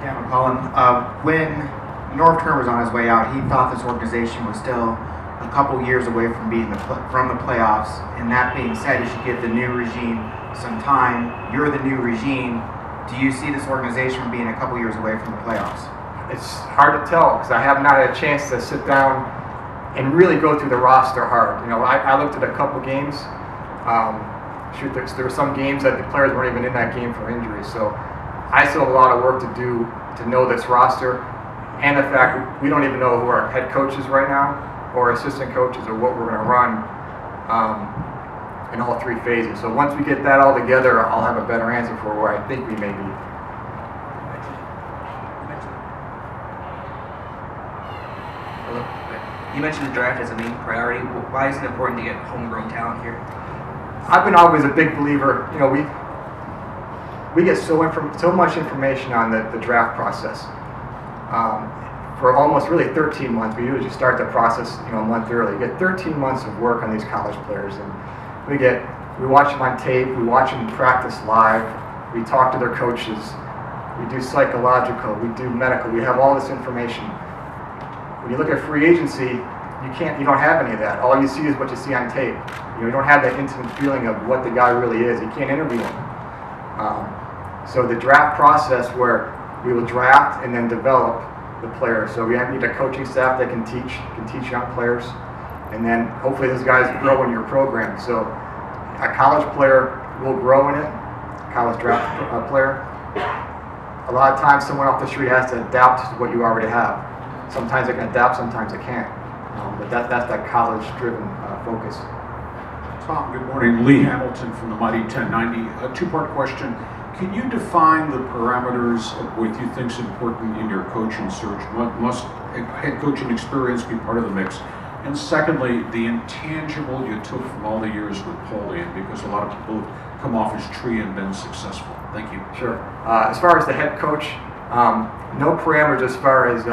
Yeah, McCollum. When North Turner was on his way out, he thought this organization was still a couple years away from being from the playoffs. And that being said, you should give the new regime some time. You're the new regime. Do you see this organization being a couple years away from the playoffs? It's hard to tell because I have not had a chance to sit down and really go through the roster hard. I looked at a couple games. There were some games that the players weren't even in that game for injuries. So I still have a lot of work to do to know this roster, and the fact we don't even know who our head coach is right now, or assistant coaches, or what we're going to run in all three phases. So once we get that all together, I'll have a better answer for where I think we may be. You mentioned the draft as a main priority. Why is it important to get homegrown talent here? I've been always a big believer. We get so much information on the draft process. For almost really 13 months, we usually start the process a month early. You get 13 months of work on these college players, and we watch them on tape, we watch them practice live, we talk to their coaches, we do psychological, we do medical, we have all this information. When you look at free agency, you don't have any of that. All you see is what you see on tape. You don't have that intimate feeling of what the guy really is. You can't interview him. So the draft process, where we will draft and then develop the players. So we need a coaching staff that can teach young players, and then hopefully those guys grow in your program. So a college player will grow in it, college draft player. A lot of times someone off the street has to adapt to what you already have. Sometimes they can adapt, sometimes they can't. But that's that college-driven focus. Tom, good morning. Lee Hamilton from the Mighty 1090. A two-part question. Can you define the parameters of what you think is important in your coaching search? Must head coaching experience be part of the mix? And secondly, the intangible you took from all the years with Paulie, because a lot of people have come off his tree and been successful. Thank you. Sure. As far as the head coach, no parameters as far as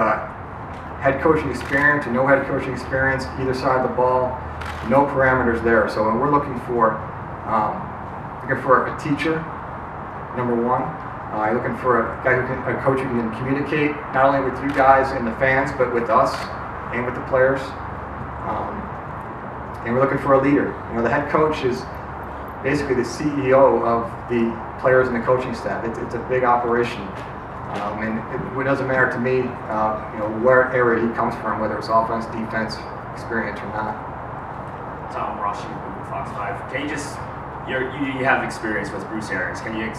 head coaching experience or no head coaching experience, either side of the ball, no parameters there. So when we're looking for a teacher, number one. You're looking for a coach who can communicate not only with you guys and the fans, but with us and with the players. And we're looking for a leader. The head coach is basically the CEO of the players and the coaching staff. It's a big operation. And it doesn't matter to me, where area he comes from, whether it's offense, defense, experience or not. Tom Rossi, Fox 5. Can you just, you have experience with Bruce Arians. Can you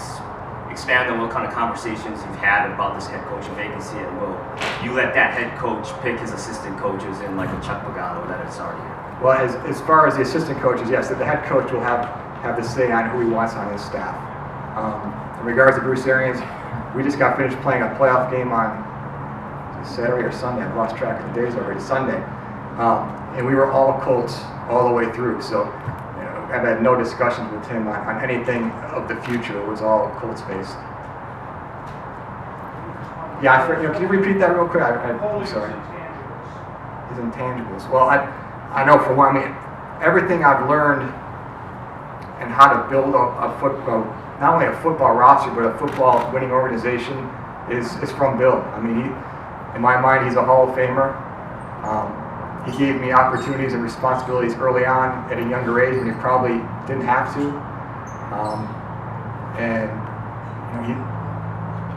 expand on what kind of conversations you've had about this head coaching vacancy, and will you let that head coach pick his assistant coaches in like a Chuck Pagano that it's already here? Well, as far as the assistant coaches, yes, the head coach will have the say on who he wants on his staff. In regards to Bruce Arians, we just got finished playing a playoff game on Saturday or Sunday. I've lost track of the days already. Sunday, and we were all Colts all the way through. So I've had no discussions with him on anything of the future. It was all Colts based. Yeah, can you repeat that real quick? I'm sorry. His intangibles. Well, I know for one. Everything I've learned and how to build a football, not only a football roster, but a football winning organization is from Bill. In my mind, he's a Hall of Famer. He gave me opportunities and responsibilities early on at a younger age when he probably didn't have to.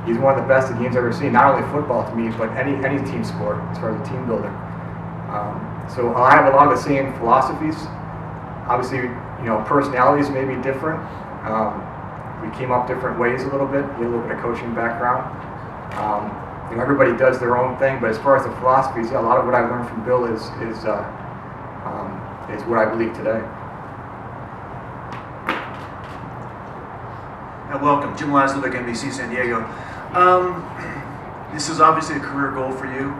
He's one of the best the game's ever seen. Not only football to me, but any team sport as far as a team builder. So I have a lot of the same philosophies. Obviously, personalities may be different. We came up different ways a little bit. Get a little bit of coaching background. Everybody does their own thing, but as far as the philosophies, a lot of what I learned from Bill is what I believe today. Welcome, Jim Laszlovic, NBC San Diego. This is obviously a career goal for you.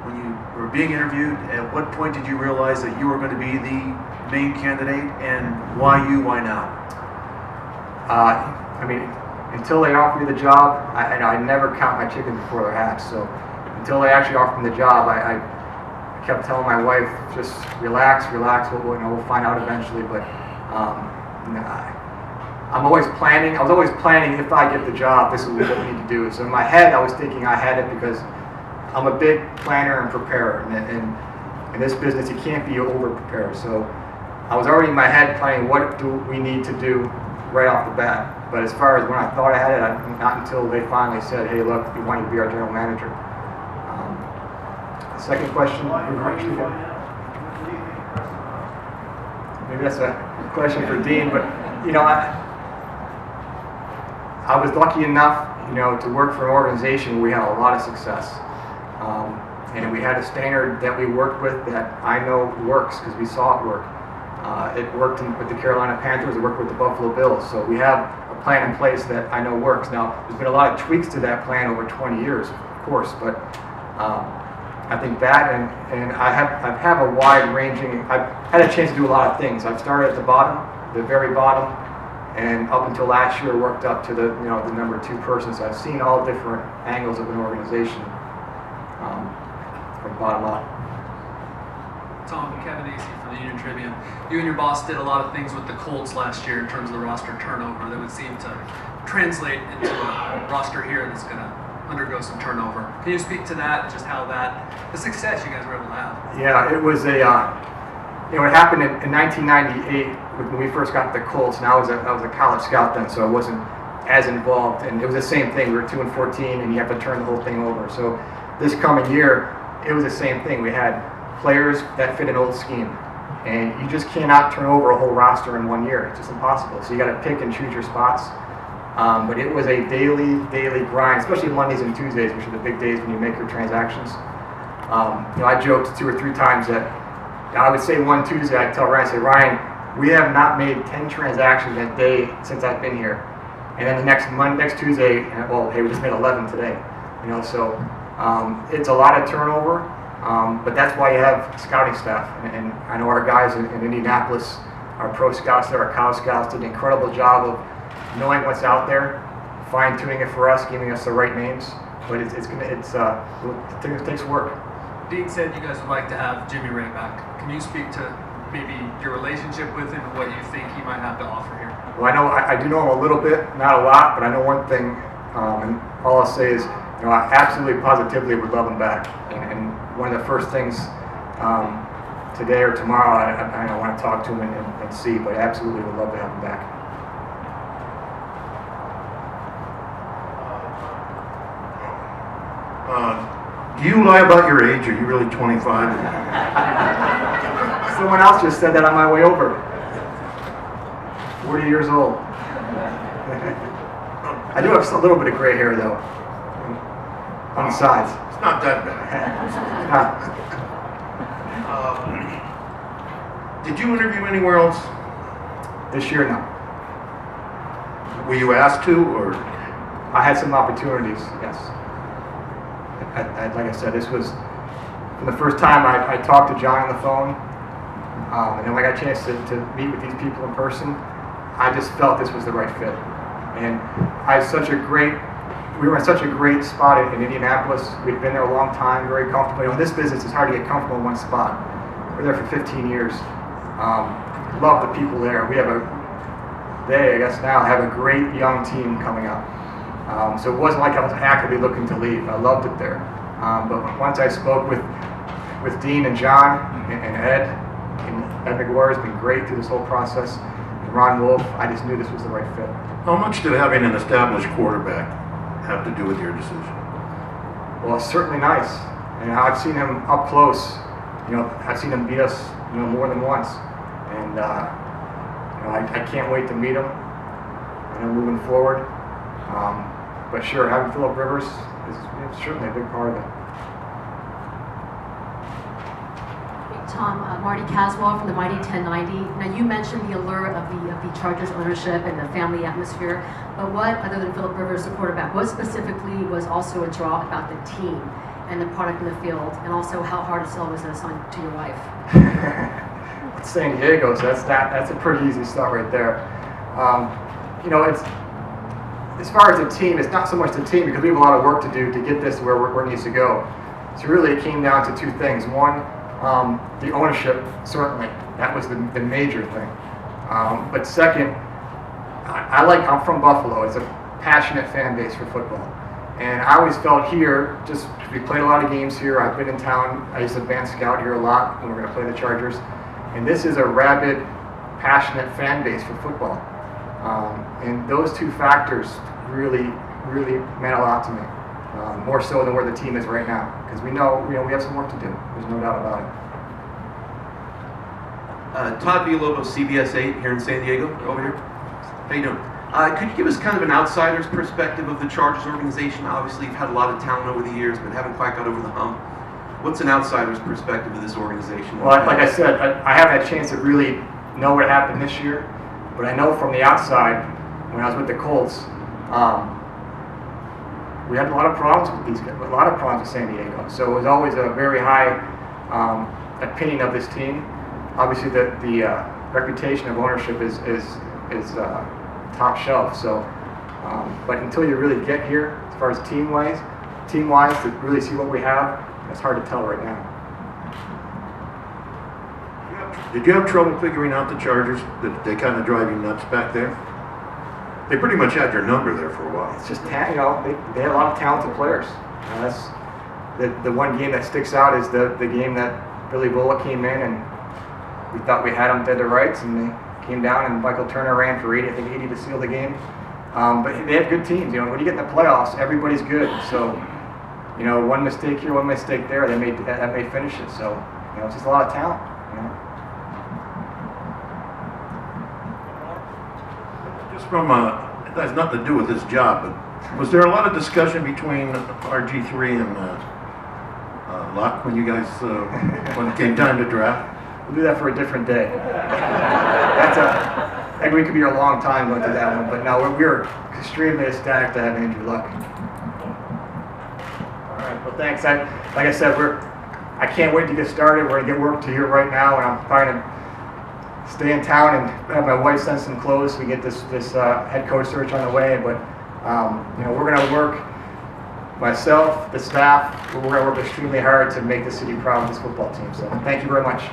When you were being interviewed, at what point did you realize that you were going to be the main candidate, and why you, why now? Until they offer you the job, I never count my chickens before they're hatched. So until they actually offer me the job, I kept telling my wife, just relax, we'll find out eventually. But I'm always planning. I was always planning, if I get the job, this is what we need to do. So in my head, I was thinking I had it because I'm a big planner and preparer. And in this business, you can't be over prepared. So I was already in my head planning what do we need to do right off the bat. But as far as when I thought I had it, not until they finally said, hey, look, we want you to be our general manager. The second question, maybe that's a question for Dean, but I was lucky enough, to work for an organization where we had a lot of success. And we had a standard that we worked with that I know works because we saw it work. It worked with the Carolina Panthers, it worked with the Buffalo Bills. So we have a plan in place that I know works. Now, there's been a lot of tweaks to that plan over 20 years, of course, but I think that and I have a wide ranging, I've had a chance to do a lot of things. I've started at the bottom, the very bottom, and up until last year worked up to the the number 2 person. So I've seen all different angles of an organization from bottom up. Tom, Kevin Acey from the Union Tribune. You and your boss did a lot of things with the Colts last year in terms of the roster turnover that would seem to translate into a roster here that's going to undergo some turnover. Can you speak to that and just how the success you guys were able to have? Yeah, it was it happened in 1998 when we first got the Colts, and I was a college scout then, so I wasn't as involved, and it was the same thing. We were 2-14, and you have to turn the whole thing over. So this coming year, it was the same thing. We had players that fit an old scheme, and you just cannot turn over a whole roster in 1 year. It's just impossible. So you got to pick and choose your spots. But it was a daily grind, especially Mondays and Tuesdays, which are the big days when you make your transactions. I joked 2 or 3 times that I would say one Tuesday, I'd tell Ryan, Ryan, we have not made 10 transactions that day since I've been here. And then the next Tuesday, hey, we just made 11 today. So it's a lot of turnover. But that's why you have scouting staff, and I know our guys in Indianapolis, our pro scouts there, our college scouts did an incredible job of knowing what's out there, fine-tuning it for us, giving us the right names. But it takes work. Dean said you guys would like to have Jimmy Ray back. Can you speak to maybe your relationship with him and what you think he might have to offer here? Well, I do know him a little bit, not a lot, but I know one thing, and all I'll say is, I absolutely, positively would love him back. And one of the first things today or tomorrow, I want to talk to him and see, but I absolutely would love to have him back. Do you lie about your age? Are you really 25? Someone else just said that on my way over. 40 years old. I do have a little bit of gray hair, though, on the sides. It's not that bad. Did you interview anywhere else? This year, no. Were you asked to, or? I had some opportunities, yes. Like I said, this was from the first time I talked to John on the phone, and then when I got a chance to meet with these people in person, I just felt this was the right fit. And we were in such a great spot in Indianapolis. We'd been there a long time, very comfortable. In this business, it's hard to get comfortable in one spot. We're there for 15 years. Love the people there. They now have a great young team coming up. So it wasn't like I was actively looking to leave. I loved it there. But once I spoke with Dean and John and Ed McGuire has been great through this whole process. And Ron Wolf, I just knew this was the right fit. How much did having an established quarterback have to do with your decision? Well, it's certainly nice. And I've seen him up close. I've seen him beat us, more than once. And I can't wait to meet him. Moving forward. But sure, having Phillip Rivers is certainly a big part of it. Tom, Marty Caswell from the Mighty 1090. Now you mentioned the allure of the Chargers ownership and the family atmosphere, but what, other than Phillip Rivers, the quarterback, what specifically was also a draw about the team and the product in the field, and also how hard a sell was this to your wife? It's San Diego, so that's a pretty easy start right there. It's as far as the team, it's not so much the team because we have a lot of work to do to get this where it needs to go. So really it came down to 2 things. One, the ownership, certainly. That was the major thing. But second, I'm from Buffalo. It's a passionate fan base for football. And I always felt here, just we played a lot of games here. I've been in town. I used to band scout here a lot when we were going to play the Chargers. And this is a rabid, passionate fan base for football. And those two factors really, really meant a lot to me. More so than where the team is right now. Because we know we have some work to do. There's no doubt about it. Todd Villalobos, CBS 8 here in San Diego, over here. How you doing? Could you give us kind of an outsider's perspective of the Chargers organization? Obviously, you've had a lot of talent over the years, but haven't quite got over the hump. What's an outsider's perspective of this organization? Well, like I said, I haven't had a chance to really know what happened this year, but I know from the outside, when I was with the Colts, we had a lot of problems with these guys, a lot of problems with San Diego. So it was always a very high opinion of this team. Obviously, the reputation of ownership is top shelf. So, but until you really get here, as far as team-wise, to really see what we have, it's hard to tell right now. Did you have trouble figuring out the Chargers? Did they kind of drive you nuts back there? They pretty much had your number there for a while. It's just, they had a lot of talented players. That's the one game that sticks out is the game that Billy Bullock came in and we thought we had them dead to rights, and they came down and Michael Turner ran for 80 to seal the game. But they have good teams. When you get in the playoffs, everybody's good. So, one mistake here, one mistake there, that may finish it. So, it's just a lot of talent. Just from it has nothing to do with this job, but was there a lot of discussion between RG3 and Luck when you guys when it came time to draft? We'll do that for a different day. I think we could be here a long time going through that one, but no, we're extremely ecstatic to have Andrew Luck. All right, well, thanks. Like I said, I can't wait to get started. We're gonna get work to here right now, and I'm trying to stay in town and have my wife send some clothes so we get this head coach search on the way. But we're gonna work. Myself, the staff, we're going to work extremely hard to make the city proud of this football team. So thank you very much.